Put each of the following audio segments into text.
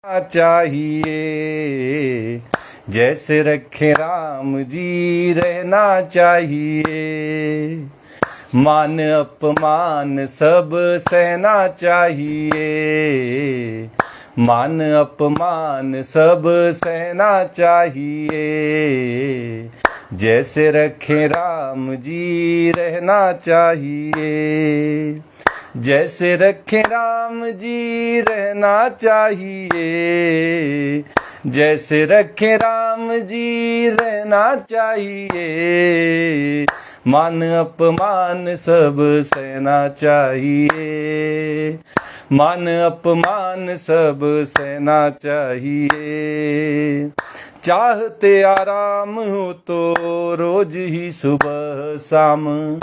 चाहिए, जैसे रखे राम जी रहना चाहिए। मान अपमान सब सहना चाहिए, मान अपमान सब सहना चाहिए। जैसे रखे राम जी रहना चाहिए, जैसे रखे राम जी रहना चाहिए, जैसे रखे राम जी रहना चाहिए। मान अपमान सब सहना चाहिए, मान अपमान सब सहना चाहिए। चाहते आराम हो तो रोज ही सुबह शाम,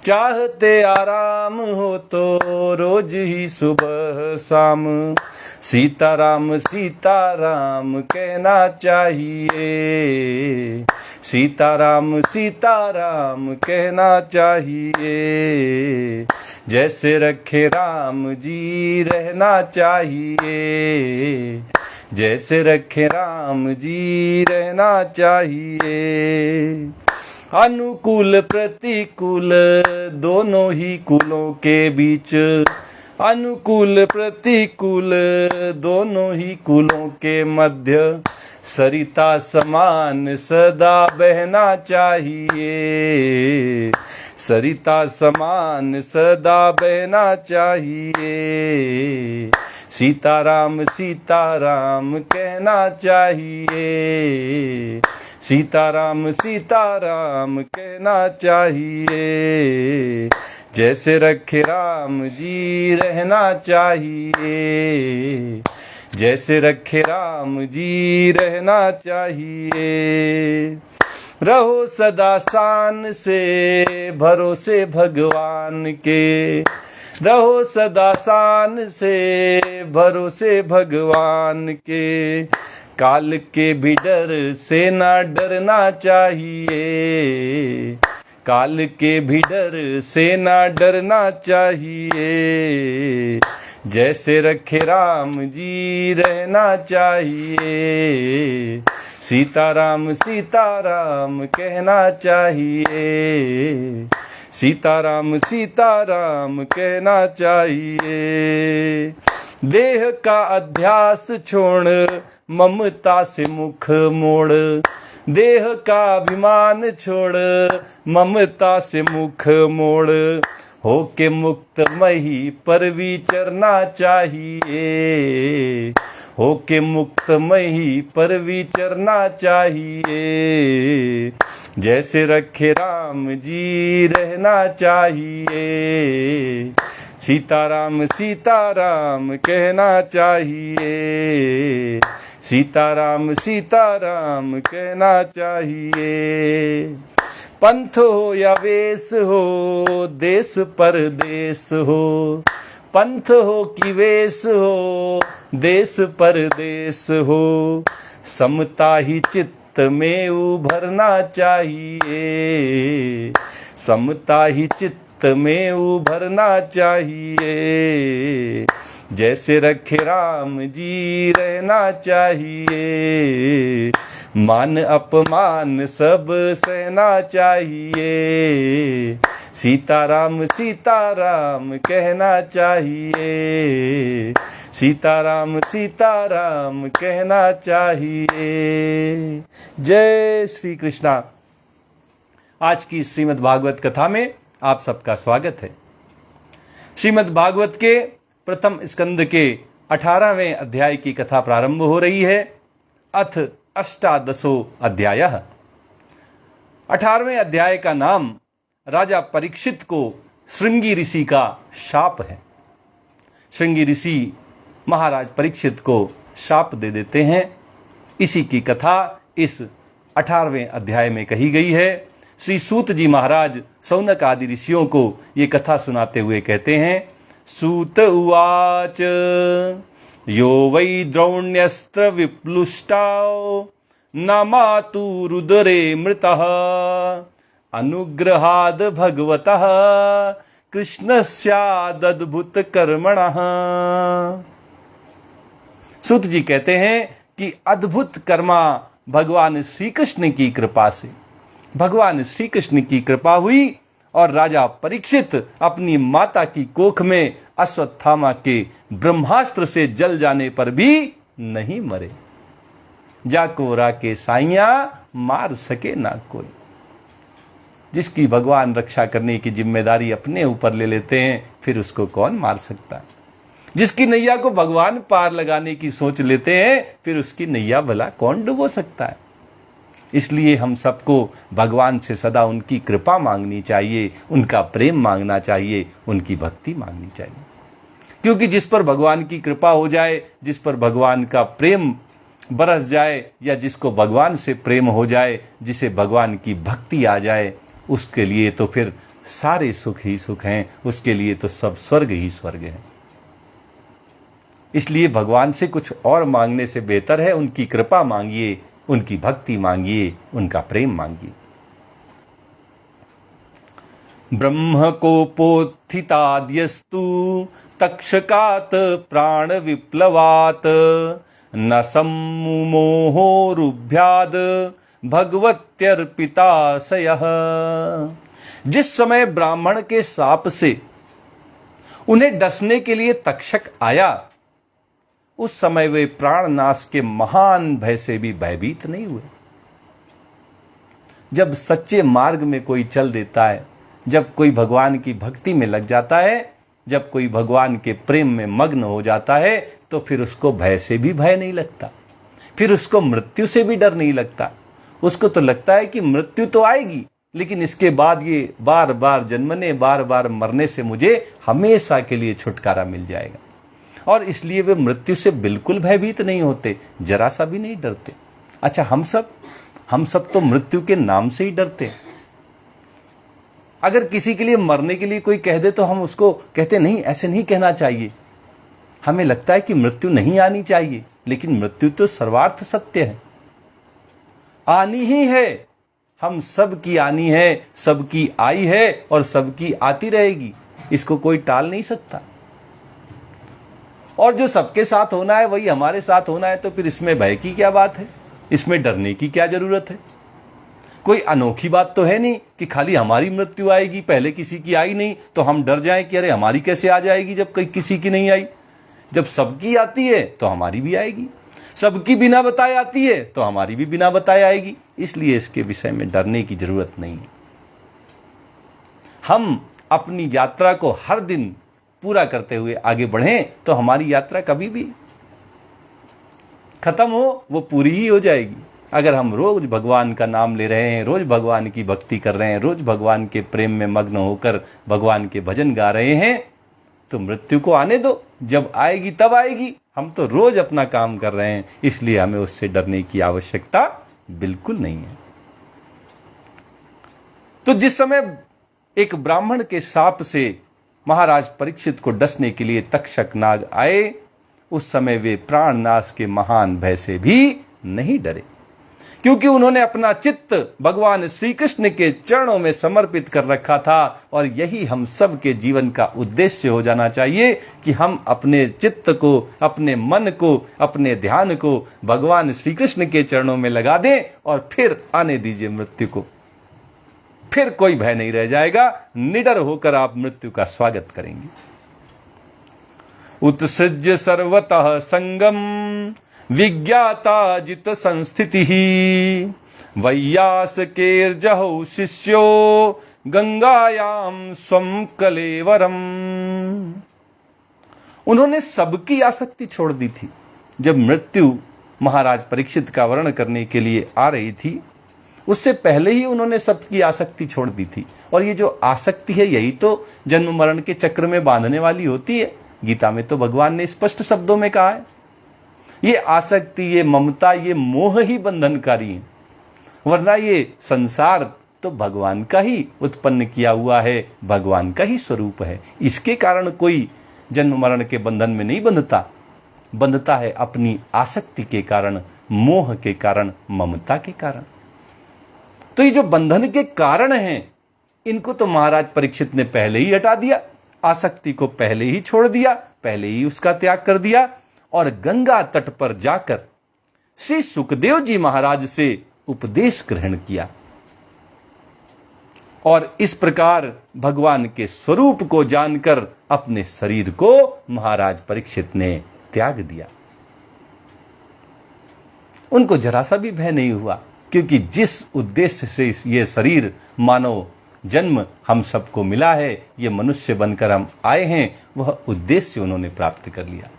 चाहते आराम हो तो रोज ही सुबह शाम। सीताराम सीताराम कहना चाहिए, सीताराम सीताराम कहना चाहिए। जैसे रखे राम जी रहना चाहिए, जैसे रखे राम जी रहना चाहिए। अनुकूल प्रतिकूल दोनों ही कुलों के बीच, अनुकूल प्रतिकूल दोनों ही कुलों के मध्य सरिता समान सदा बहना चाहिए, सरिता समान सदा बहना चाहिए। सीताराम सीताराम कहना चाहिए, सीताराम सीताराम कहना चाहिए। जैसे रखे राम जी रहना चाहिए, जैसे रखे राम जी रहना चाहिए। रहो सदा शान से भरोसे भगवान के, रहो सदा शान से भरोसे भगवान के। काल के भी डर से ना डरना चाहिए, काल के भी डर से ना डरना चाहिए। जैसे रखे राम जी रहना चाहिए, सीताराम सीताराम कहना चाहिए, सीताराम सीताराम कहना चाहिए। देह का अध्यास छोड़ ममता से मुख मोड़, देह का अभिमान छोड़ ममता से मुख मोड़। होके मुक्त मही पर विचरना चाहिए, होके मुक्त मही पर विचरना चाहिए। जैसे रखे राम जी रहना चाहिए, सीताराम सीताराम कहना चाहिए, सीताराम सीताराम कहना चाहिए। पंथ हो या वेश हो, देश परदेश हो, पंथ हो कि वेश हो, देश परदेश हो। समता ही चित्त में उभरना चाहिए, समता ही चित्त में उभरना चाहिए। जैसे रखे राम जी रहना चाहिए, मान अपमान सब सहना चाहिए। सीताराम सीताराम कहना चाहिए, सीताराम सीताराम कहना चाहिए। जय श्री कृष्णा। आज की श्रीमद् भागवत कथा में आप सबका स्वागत है। श्रीमद् भागवत के प्रथम स्कंद के 18वें अध्याय की कथा प्रारंभ हो रही है। अथ अष्टादशो अध्याय। 18वें अध्याय का नाम राजा परीक्षित को श्रृंगी ऋषि का शाप है। श्रृंगी ऋषि महाराज परीक्षित को शाप दे देते हैं। इसी की कथा इस 18वें अध्याय में कही गई है। श्री सूत जी महाराज सौनक आदि ऋषियों को ये कथा सुनाते हुए कहते हैं। सूत उवाच यो वै द्रोण्यस्त्र विप्लुष्टाओ न मातुरुदरे मृतः अनुग्रहाद भगवतः कृष्णस्यादद्भुत कर्मणः। सूत जी कहते हैं कि अद्भुत कर्मा भगवान श्री कृष्ण की कृपा से, भगवान श्री कृष्ण की कृपा हुई और राजा परीक्षित अपनी माता की कोख में अश्वत्थामा के ब्रह्मास्त्र से जल जाने पर भी नहीं मरे। जाको राके साइया मार सके ना कोई। जिसकी भगवान रक्षा करने की जिम्मेदारी अपने ऊपर ले लेते हैं, फिर उसको कौन मार सकता है। जिसकी नैया को भगवान पार लगाने की सोच लेते हैं, फिर उसकी नैया भला कौन डुबो सकता है। इसलिए हम सबको भगवान से सदा उनकी कृपा मांगनी चाहिए, उनका प्रेम मांगना चाहिए, उनकी भक्ति मांगनी चाहिए। क्योंकि जिस पर भगवान की कृपा हो जाए, जिस पर भगवान का प्रेम बरस जाए, या जिसको भगवान से प्रेम हो जाए, जिसे भगवान की भक्ति आ जाए, उसके लिए तो फिर सारे सुख ही सुख हैं, उसके लिए तो सब स्वर्ग ही स्वर्ग है। इसलिए भगवान से कुछ और मांगने से बेहतर है उनकी कृपा मांगिए, उनकी भक्ति मांगिए, उनका प्रेम मांगिए। ब्रह्म कोपोत्थिताद्यस्तु तक्षकात् प्राण विप्लवात् न सम्मोहोरुभ्याद् भगवत्यर्पिताशयः। जिस समय ब्राह्मण के शाप से उन्हें डसने के लिए तक्षक आया, उस समय वे प्राणनाश के महान भय से भी भयभीत नहीं हुए। जब सच्चे मार्ग में कोई चल देता है, जब कोई भगवान की भक्ति में लग जाता है, जब कोई भगवान के प्रेम में मग्न हो जाता है, तो फिर उसको भय से भी भय नहीं लगता, फिर उसको मृत्यु से भी डर नहीं लगता। उसको तो लगता है कि मृत्यु तो आएगी, लेकिन इसके बाद ये बार बार जन्मने, बार बार मरने से मुझे हमेशा के लिए छुटकारा मिल जाएगा। और इसलिए वे मृत्यु से बिल्कुल भयभीत नहीं होते, जरा सा भी नहीं डरते। अच्छा, हम सब तो मृत्यु के नाम से ही डरते हैं। अगर किसी के लिए मरने के लिए कोई कह दे तो हम उसको कहते नहीं, ऐसे नहीं कहना चाहिए। हमें लगता है कि मृत्यु नहीं आनी चाहिए, लेकिन मृत्यु तो सर्वार्थ सत्य है, आनी ही है। हम सब की आनी है, सबकी आई है और सबकी आती रहेगी, इसको कोई टाल नहीं सकता। और जो सबके साथ होना है वही हमारे साथ होना है, तो फिर इसमें भय की क्या बात है, इसमें डरने की क्या जरूरत है। कोई अनोखी बात तो है नहीं कि खाली हमारी मृत्यु आएगी, पहले किसी की आई नहीं तो हम डर जाएं कि अरे हमारी कैसे आ जाएगी जब किसी की नहीं आई। जब सबकी आती है तो हमारी भी आएगी, सबकी बिना बताए आती है तो हमारी भी बिना बताए आएगी। इसलिए इसके विषय में डरने की जरूरत नहीं है। हम अपनी यात्रा को हर दिन पूरा करते हुए आगे बढ़ें तो हमारी यात्रा कभी भी खत्म हो वो पूरी ही हो जाएगी। अगर हम रोज भगवान का नाम ले रहे हैं, रोज भगवान की भक्ति कर रहे हैं, रोज भगवान के प्रेम में मग्न होकर भगवान के भजन गा रहे हैं, तो मृत्यु को आने दो, जब आएगी तब आएगी। हम तो रोज अपना काम कर रहे हैं, इसलिए हमें उससे डरने की आवश्यकता बिल्कुल नहीं है। तो जिस समय एक ब्राह्मण के शाप से महाराज परीक्षित को डसने के लिए तक्षक नाग आए, उस समय वे प्राणनाश के महान भय से भी नहीं डरे, क्योंकि उन्होंने अपना चित्त भगवान श्री कृष्ण के चरणों में समर्पित कर रखा था। और यही हम सब के जीवन का उद्देश्य हो जाना चाहिए कि हम अपने चित्त को, अपने मन को, अपने ध्यान को भगवान श्री कृष्ण के चरणों में लगा दें और फिर आने दीजिए मृत्यु को। फिर कोई भय नहीं रह जाएगा, निडर होकर आप मृत्यु का स्वागत करेंगे। उत्सृज्य सर्वतः संगम विज्ञाता जित संस्थिति वैयास केर्जहौ शिष्यो गंगायाम स्वम कलेवरम। उन्होंने सबकी आसक्ति छोड़ दी थी। जब मृत्यु महाराज परीक्षित का वर्ण करने के लिए आ रही थी, उससे पहले ही उन्होंने सबकी आसक्ति छोड़ दी थी। और ये जो आसक्ति है, यही तो जन्म मरण के चक्र में बांधने वाली होती है। गीता में तो भगवान ने स्पष्ट शब्दों में कहा है, ये आसक्ति, ये ममता, ये मोह ही बंधनकारी है। वरना ये संसार तो भगवान का ही उत्पन्न किया हुआ है, भगवान का ही स्वरूप है। इसके कारण कोई जन्म मरण के बंधन में नहीं बंधता है अपनी आसक्ति के कारण, मोह के कारण, ममता के कारण। तो ये जो बंधन के कारण हैं, इनको तो महाराज परीक्षित ने पहले ही हटा दिया, आसक्ति को पहले ही छोड़ दिया, पहले ही उसका त्याग कर दिया। और गंगा तट पर जाकर श्री सुखदेव जी महाराज से उपदेश ग्रहण किया और इस प्रकार भगवान के स्वरूप को जानकर अपने शरीर को महाराज परीक्षित ने त्याग दिया। उनको जरा सा भी भय नहीं हुआ, क्योंकि जिस उद्देश्य से ये शरीर मानव जन्म हम सबको मिला है, ये मनुष्य बनकर हम आए हैं, वह उद्देश्य उन्होंने प्राप्त कर लिया।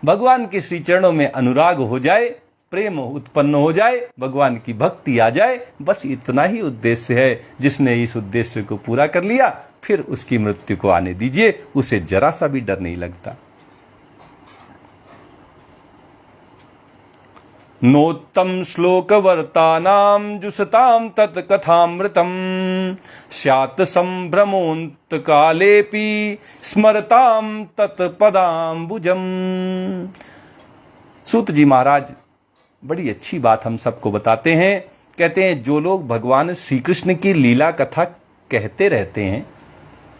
भगवान के श्री चरणों में अनुराग हो जाए, प्रेम उत्पन्न हो जाए, भगवान की भक्ति आ जाए, बस इतना ही उद्देश्य है। जिसने इस उद्देश्य को पूरा कर लिया, फिर उसकी मृत्यु को आने दीजिए, उसे जरा सा भी डर नहीं लगता। नोत्तम श्लोक वर्तानाम जुसताम तत्कथामृतम स्यात् संभ्रमोन्त कालेपि स्मरताम तत्पदाम्बुजम। सूत जी महाराज बड़ी अच्छी बात हम सबको बताते हैं। कहते हैं जो लोग भगवान श्री कृष्ण की लीला कथा कहते रहते हैं,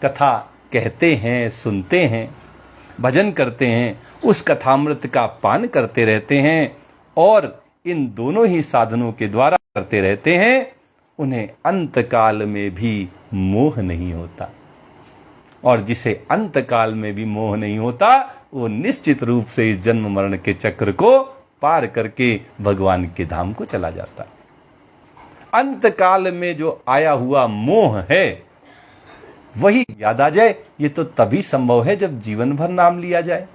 कथा कहते हैं, सुनते हैं, भजन करते हैं, उस कथामृत का पान करते रहते हैं और इन दोनों ही साधनों के द्वारा करते रहते हैं, उन्हें अंत काल में भी मोह नहीं होता। और जिसे अंत काल में भी मोह नहीं होता, वो निश्चित रूप से इस जन्म मरण के चक्र को पार करके भगवान के धाम को चला जाता है। अंत काल में जो आया हुआ मोह है वही याद आ जाए, ये तो तभी संभव है जब जीवन भर नाम लिया जाए।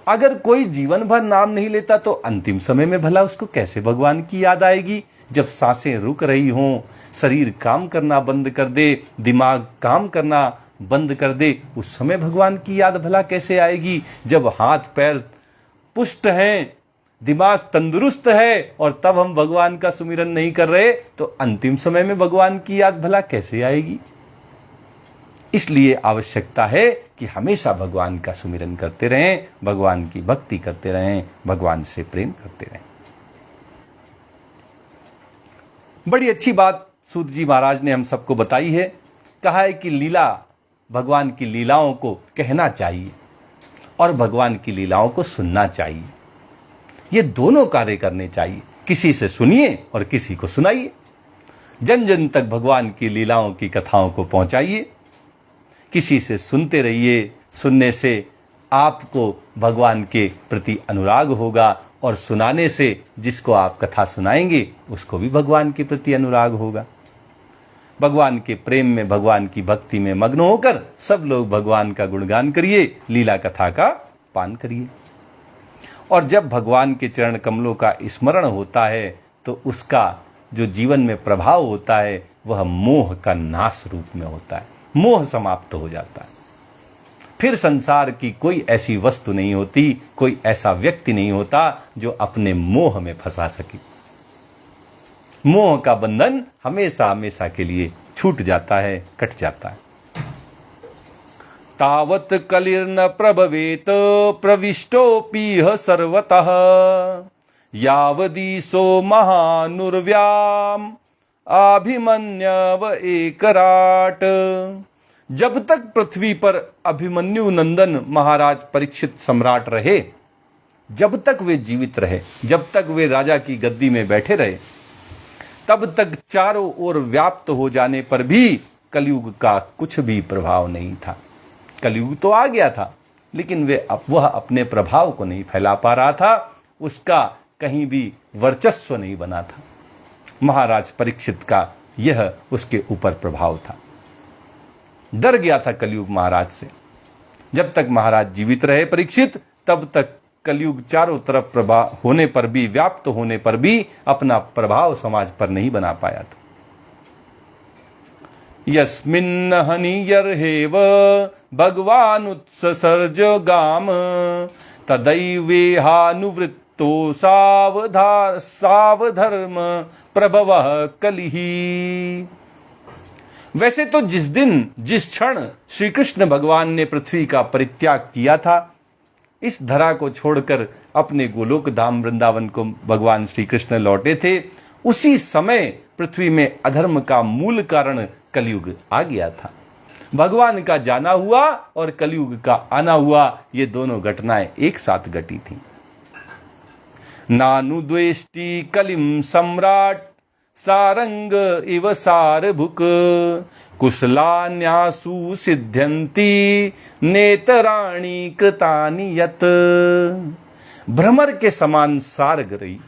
अगर कोई जीवन भर नाम नहीं लेता तो अंतिम समय में भला उसको कैसे भगवान की याद आएगी? जब सांसें रुक रही हों, शरीर काम करना बंद कर दे, दिमाग काम करना बंद कर दे, उस समय भगवान की याद भला कैसे आएगी? जब हाथ पैर पुष्ट हैं, दिमाग तंदुरुस्त है और तब हम भगवान का सुमिरन नहीं कर रहे, तो अंतिम समय में भगवान की याद भला कैसे आएगी? इसलिए आवश्यकता है कि हमेशा भगवान का सुमिरन करते रहें, भगवान की भक्ति करते रहें, भगवान से प्रेम करते रहें। बड़ी अच्छी बात सूत जी महाराज ने हम सबको बताई है। कहा है कि लीला, भगवान की लीलाओं को कहना चाहिए और भगवान की लीलाओं को सुनना चाहिए। ये दोनों कार्य करने चाहिए। किसी से सुनिए और किसी को सुनाइए। जन जन तक भगवान की लीलाओं की कथाओं को पहुंचाइए। किसी से सुनते रहिए। सुनने से आपको भगवान के प्रति अनुराग होगा और सुनाने से जिसको आप कथा सुनाएंगे उसको भी भगवान के प्रति अनुराग होगा। भगवान के प्रेम में, भगवान की भक्ति में मग्न होकर सब लोग भगवान का गुणगान करिए, लीला कथा का पान करिए। और जब भगवान के चरण कमलों का स्मरण होता है तो उसका जो जीवन में प्रभाव होता है वह मोह का नाश रूप में होता है। मोह समाप्त हो जाता है। फिर संसार की कोई ऐसी वस्तु नहीं होती, कोई ऐसा व्यक्ति नहीं होता जो अपने मोह में फंसा सके। मोह का बंधन हमेशा हमेशा के लिए छूट जाता है, कट जाता है। तावत कलिर्न प्रभवेत प्रविष्टोपीह सर्वतः यावदीसो महानुर्व्याम अभिमन्यव एकराट। जब तक पृथ्वी पर अभिमन्यु नंदन महाराज परीक्षित सम्राट रहे, जब तक वे जीवित रहे, जब तक वे राजा की गद्दी में बैठे रहे, तब तक चारों ओर व्याप्त हो जाने पर भी कलयुग का कुछ भी प्रभाव नहीं था। कलयुग तो आ गया था, लेकिन वह अपने प्रभाव को नहीं फैला पा रहा था, उसका कहीं भी वर्चस्व नहीं बना था। महाराज परीक्षित का यह उसके ऊपर प्रभाव था। डर गया था कलयुग महाराज से। जब तक महाराज जीवित रहे परीक्षित, तब तक कलयुग चारों तरफ प्रभाव होने पर भी, व्याप्त होने पर भी अपना प्रभाव समाज पर नहीं बना पाया था। यस्मिन् हनियर्हेव भगवान उत्ससर्ज गाम तदैवेहानुवृत्तो सावधर्म प्रभवः कलिहि। वैसे तो जिस दिन, जिस क्षण श्री कृष्ण भगवान ने पृथ्वी का परित्याग किया था, इस धरा को छोड़कर अपने गोलोक धाम वृंदावन को भगवान श्री कृष्ण लौटे थे, उसी समय पृथ्वी में अधर्म का मूल कारण कलयुग आ गया था। भगवान का जाना हुआ और कलयुग का आना हुआ, ये दोनों घटनाएं एक साथ घटी थी। नानु द्वेष्टि कलिम सम्राट सारंग इव सारभुक कुशलान्यासु सिद्ध्यन्ति नेतराणि कृतानि यत। भ्रमर के समान सारग्राही,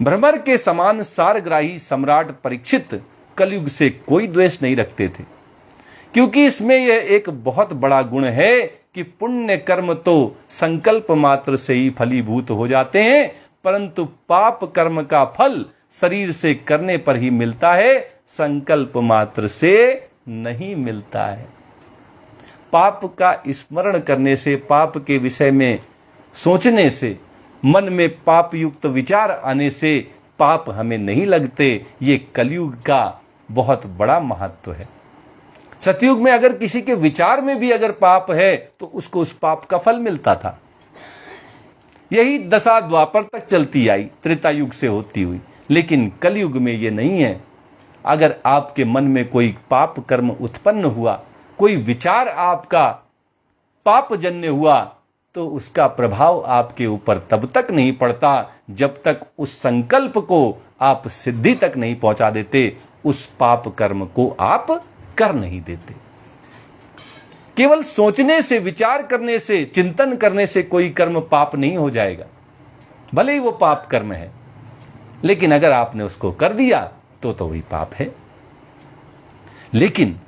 भ्रमर के समान सारग्राही सम्राट परीक्षित कलयुग से कोई द्वेष नहीं रखते थे, क्योंकि इसमें यह एक बहुत बड़ा गुण है कि पुण्य कर्म तो संकल्प मात्र से ही फलीभूत हो जाते हैं, परंतु पाप कर्म का फल शरीर से करने पर ही मिलता है, संकल्प मात्र से नहीं मिलता है। पाप का स्मरण करने से, पाप के विषय में सोचने से, मन में पाप युक्त विचार आने से पाप हमें नहीं लगते। ये कलयुग का बहुत बड़ा महत्व है। सतयुग में अगर किसी के विचार में भी अगर पाप है तो उसको उस पाप का फल मिलता था। यही दशा द्वापर तक चलती आई, त्रेता युग से होती हुई। लेकिन कलयुग में ये नहीं है। अगर आपके मन में कोई पाप कर्म उत्पन्न हुआ, कोई विचार आपका पापजन्य हुआ, तो उसका प्रभाव आपके ऊपर तब तक नहीं पड़ता जब तक उस संकल्प को आप सिद्धि तक नहीं पहुंचा देते, उस पाप कर्म को आप कर नहीं देते। केवल सोचने से, विचार करने से, चिंतन करने से कोई कर्म पाप नहीं हो जाएगा, भले ही वो पाप कर्म है, लेकिन अगर आपने उसको कर दिया तो वही पाप है। लेकिन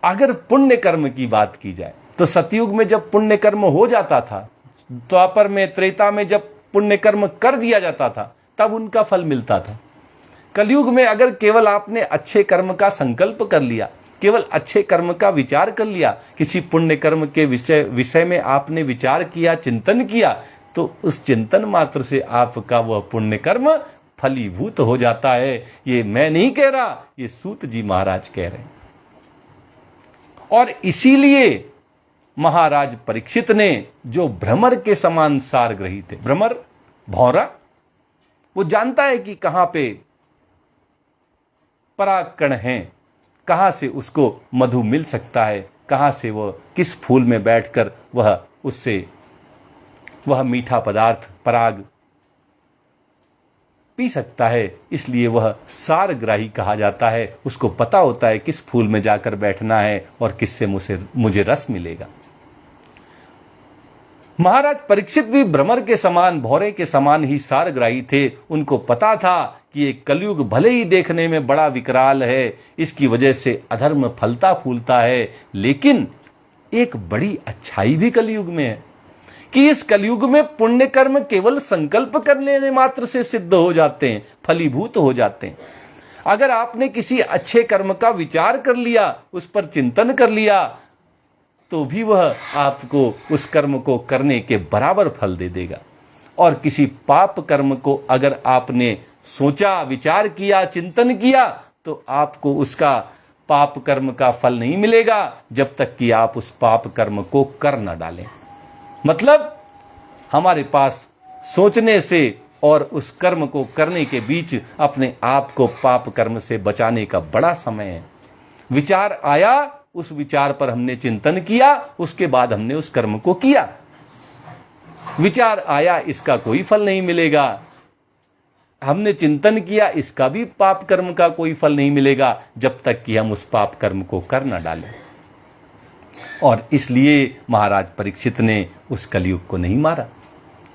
अगर पुण्य कर्म की बात की जाए तो सतयुग में जब पुण्य कर्म हो जाता था, द्वापर में, त्रेता में जब पुण्य कर्म कर दिया जाता था, तब उनका फल मिलता था। कलयुग में अगर केवल आपने अच्छे कर्म का संकल्प कर लिया, केवल अच्छे कर्म का विचार कर लिया, किसी पुण्य कर्म के विषय में आपने विचार किया, चिंतन किया, तो उस चिंतन मात्र से आपका वह पुण्य कर्म फलीभूत हो जाता है। ये मैं नहीं कह रहा, ये सूत जी महाराज कह रहे हैं। और इसीलिए महाराज परीक्षित ने, जो भ्रमर के समान सारग्राही थे, भ्रमर भौरा, वो जानता है कि कहां पे परागकण हैं, कहां से उसको मधु मिल सकता है, कहां से वह किस फूल में बैठकर वह उससे वह मीठा पदार्थ पराग पी सकता है। इसलिए वह सारग्राही कहा जाता है। उसको पता होता है किस फूल में जाकर बैठना है और किससे मुझे रस मिलेगा। महाराज परीक्षित भी भ्रमर के समान, भौरे के समान ही सारग्राही थे। उनको पता था कि ये कलयुग भले ही देखने में बड़ा विकराल है, इसकी वजह से अधर्म फलता फूलता है, लेकिन एक बड़ी अच्छाई भी कलयुग में है कि इस कलयुग में पुण्य कर्म केवल संकल्प कर लेने मात्र से सिद्ध हो जाते हैं, फलीभूत हो जाते हैं। अगर आपने किसी अच्छे कर्म का विचार कर लिया, उस पर चिंतन कर लिया, तो भी वह आपको उस कर्म को करने के बराबर फल दे देगा। और किसी पाप कर्म को अगर आपने सोचा, विचार किया, चिंतन किया, तो आपको उसका पाप कर्म का फल नहीं मिलेगा जब तक कि आप उस पाप कर्म को कर न डालें। मतलब हमारे पास सोचने से और उस कर्म को करने के बीच अपने आप को पाप कर्म से बचाने का बड़ा समय है। विचार आया, उस विचार पर हमने चिंतन किया, उसके बाद हमने उस कर्म को किया। विचार आया, इसका कोई फल नहीं मिलेगा। हमने चिंतन किया, इसका भी पाप कर्म का कोई फल नहीं मिलेगा जब तक कि हम उस पाप कर्म को कर न डालें। और इसलिए महाराज परीक्षित ने उस कलयुग को नहीं मारा,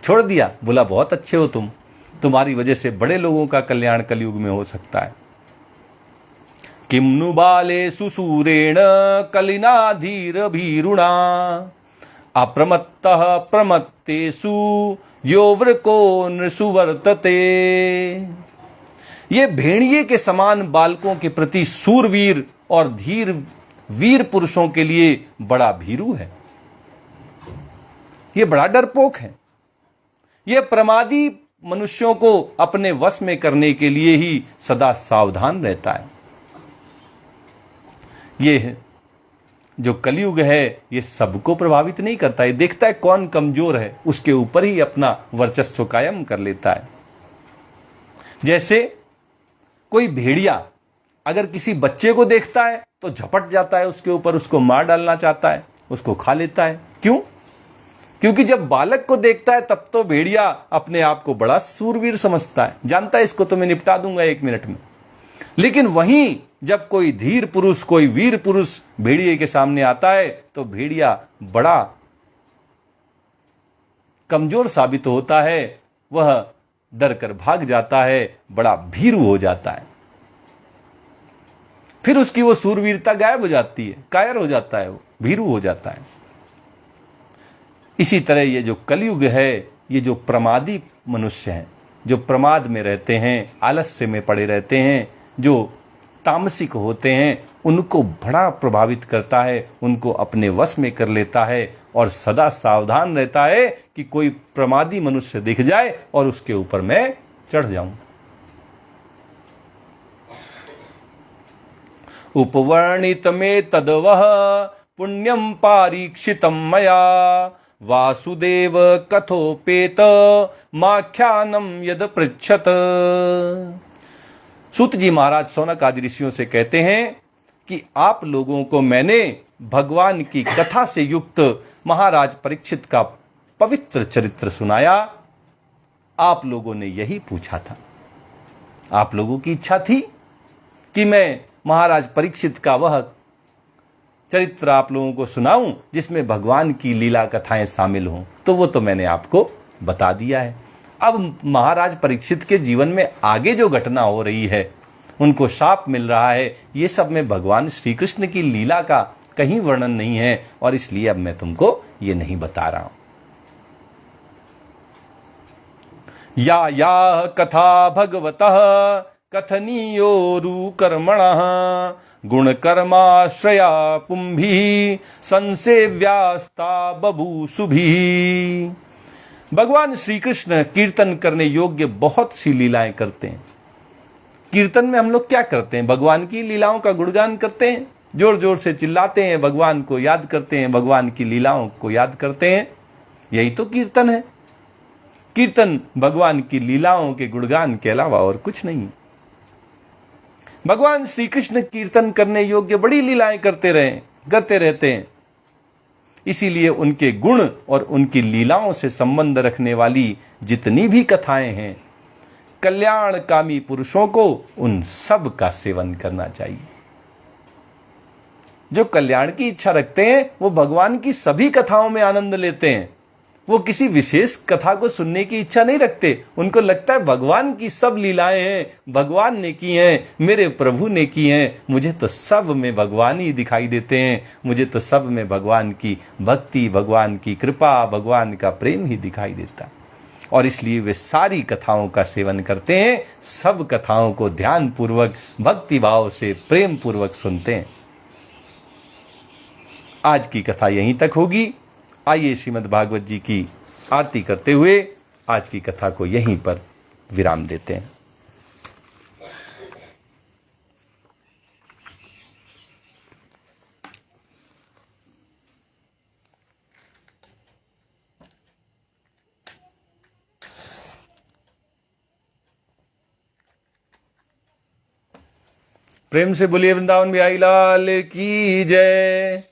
छोड़ दिया। बोला बहुत अच्छे हो तुम, तुम्हारी वजह से बड़े लोगों का कल्याण कलयुग में हो सकता है। किम्नु बाले सुसूरेण कलिना धीर भीरुणा अप्रमत्तः प्रमत्तेषु यो वृको नृसुवर्तते। ये भेड़िए के समान बालकों के प्रति सूरवीर और धीर वीर पुरुषों के लिए बड़ा भीरू है। ये बड़ा डरपोक है। ये प्रमादी मनुष्यों को अपने वश में करने के लिए ही सदा सावधान रहता है। ये जो कलयुग है, ये सबको प्रभावित नहीं करता। ये देखता है कौन कमजोर है, उसके ऊपर ही अपना वर्चस्व कायम कर लेता है। जैसे कोई भेड़िया अगर किसी बच्चे को देखता है तो झपट जाता है उसके ऊपर, उसको मार डालना चाहता है, उसको खा लेता है। क्यों? क्योंकि जब बालक को देखता है तब तो भेड़िया अपने आप को बड़ा सूरवीर समझता है, जानता है इसको तो मैं निपटा दूंगा 1 मिनट में। लेकिन वहीं जब कोई धीर पुरुष, कोई वीर पुरुष भेड़िए के सामने आता है तो भेड़िया बड़ा कमजोर साबित होता है, वह डर कर भाग जाता है, बड़ा भीरू हो जाता है। फिर उसकी वो सूरवीरता गायब हो जाती है, कायर हो जाता है, वो भीरू हो जाता है। इसी तरह ये जो कलयुग है, ये जो प्रमादी मनुष्य हैं, जो प्रमाद में रहते हैं, आलस्य में पड़े रहते हैं, जो तामसिक होते हैं, उनको बड़ा प्रभावित करता है, उनको अपने वश में कर लेता है और सदा सावधान रहता है कि कोई प्रमादी मनुष्य दिख जाए और उसके ऊपर मैं चढ़ जाऊं। उपवर्णित में तदवह पुण्यम पारीक्षितम मया वासुदेव कथोपेत माख्यानम यद पृच्छत। सूत जी महाराज सौनक आदि ऋषियों से कहते हैं कि आप लोगों को मैंने भगवान की कथा से युक्त महाराज परीक्षित का पवित्र चरित्र सुनाया। आप लोगों ने यही पूछा था, आप लोगों की इच्छा थी कि मैं महाराज परीक्षित का वह चरित्र आप लोगों को सुनाऊं जिसमें भगवान की लीला कथाएं शामिल हों, तो वो तो मैंने आपको बता दिया है। अब महाराज परीक्षित के जीवन में आगे जो घटना हो रही है, उनको शाप मिल रहा है, ये सब में भगवान श्री कृष्ण की लीला का कहीं वर्णन नहीं है और इसलिए अब मैं तुमको ये नहीं बता रहा हूं। या कथा भगवतः कथनीयोरु कर्मणः गुणकर्माश्रया पुंभी संसेव्यास्ता बभूसुभी। भगवान श्री कृष्ण कीर्तन करने योग्य बहुत सी लीलाएं करते हैं। कीर्तन में हम लोग क्या करते हैं? भगवान की लीलाओं का गुणगान करते हैं, जोर जोर से चिल्लाते हैं, भगवान को याद करते हैं, भगवान की लीलाओं को याद करते हैं। यही तो कीर्तन है। कीर्तन भगवान की लीलाओं के गुणगान के अलावा और कुछ नहीं। भगवान श्री कृष्ण कीर्तन करने योग्य बड़ी लीलाएं करते रहते हैं। इसीलिए उनके गुण और उनकी लीलाओं से संबंध रखने वाली जितनी भी कथाएं हैं, कल्याणकामी पुरुषों को उन सब का सेवन करना चाहिए। जो कल्याण की इच्छा रखते हैं वो भगवान की सभी कथाओं में आनंद लेते हैं। वो किसी विशेष कथा को सुनने की इच्छा नहीं रखते। उनको लगता है भगवान की सब लीलाएं हैं, भगवान ने की हैं, मेरे प्रभु ने की हैं, मुझे तो सब में भगवान ही दिखाई देते हैं, मुझे तो सब में भगवान की भक्ति, भगवान की कृपा, भगवान का प्रेम ही दिखाई देता। और इसलिए वे सारी कथाओं का सेवन करते हैं, सब कथाओं को ध्यान पूर्वक, भक्ति भाव से, प्रेम पूर्वक सुनते हैं। आज की कथा यहीं तक होगी। आइए श्रीमद् भागवत जी की आरती करते हुए आज की कथा को यहीं पर विराम देते हैं। प्रेम से बोलिए वृंदावन बिहारी लाल की जय।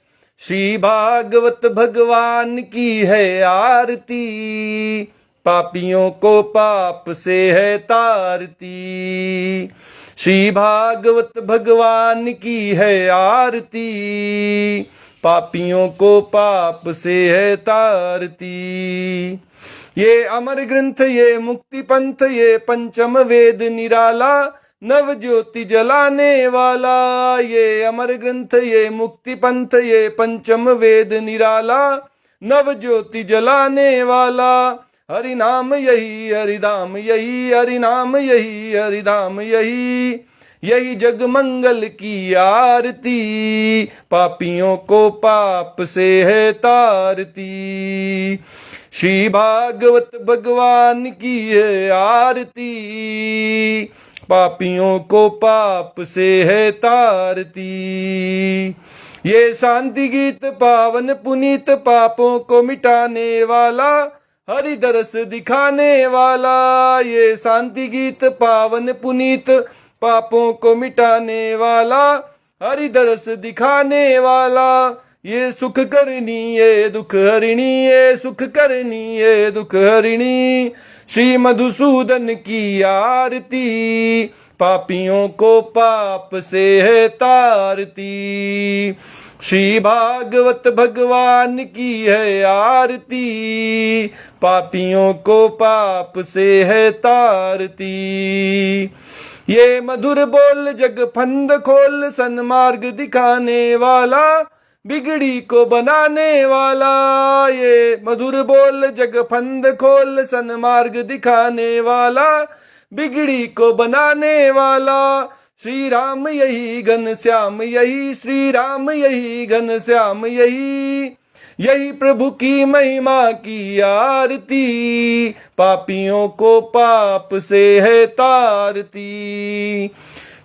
श्री भागवत भगवान की है आरती, पापियों को पाप से है तारती। श्री भागवत भगवान की है आरती, पापियों को पाप से है तारती। ये अमर ग्रंथ, ये मुक्ति पंथ, ये पंचम वेद निराला, नव ज्योति जलाने वाला। ये अमर ग्रंथ, ये मुक्ति पंथ, ये पंचम वेद निराला, नव ज्योति जलाने वाला। हरि नाम यही, हरिधाम यही, हरि नाम यही, हरिधाम यही, यही जग मंगल की आरती, पापियों को पाप से है तारती। श्री भागवत भगवान की है आरती, पापियों को पाप से है तारती। ये शांति गीत पावन पुनीत, पापों को मिटाने वाला, हरि दरस दिखाने वाला। ये शांति गीत पावन पुनीत, पापों को मिटाने वाला, हरि दरस दिखाने वाला, ये सुख करनी ये दुख हरिणी, ये सुख करनी ये दुख हरिणी। श्री मधुसूदन की आरती, पापियों को पाप से है तारती। श्री भागवत भगवान की है आरती, पापियों को पाप से है तारती। ये मधुर बोल जग फंद खोल, सन्मार्ग दिखाने वाला, बिगड़ी को बनाने वाला। ये मधुर बोल जग फंद खोल, सन्मार्ग दिखाने वाला, बिगड़ी को बनाने वाला। श्री राम यही घनश्याम यही, श्री राम यही घनश्याम यही, यही प्रभु की महिमा की आरती, पापियों को पाप से है तारती।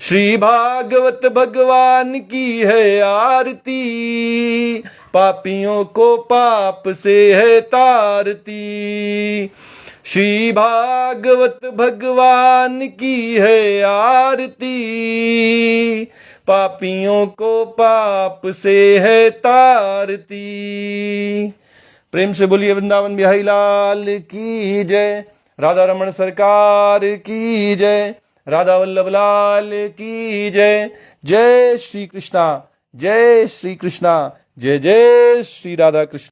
श्री भागवत भगवान की है आरती, पापियों को पाप से है तारती। श्री भागवत भगवान की है आरती, पापियों को पाप से है तारती। प्रेम से बोलिए वृंदावन बिहारी लाल की जय, राधा रमण सरकार की जय, राधा वल्लभ लाल की जय। जय श्री कृष्णा, जय श्री कृष्णा, जय जय श्री राधा कृष्ण।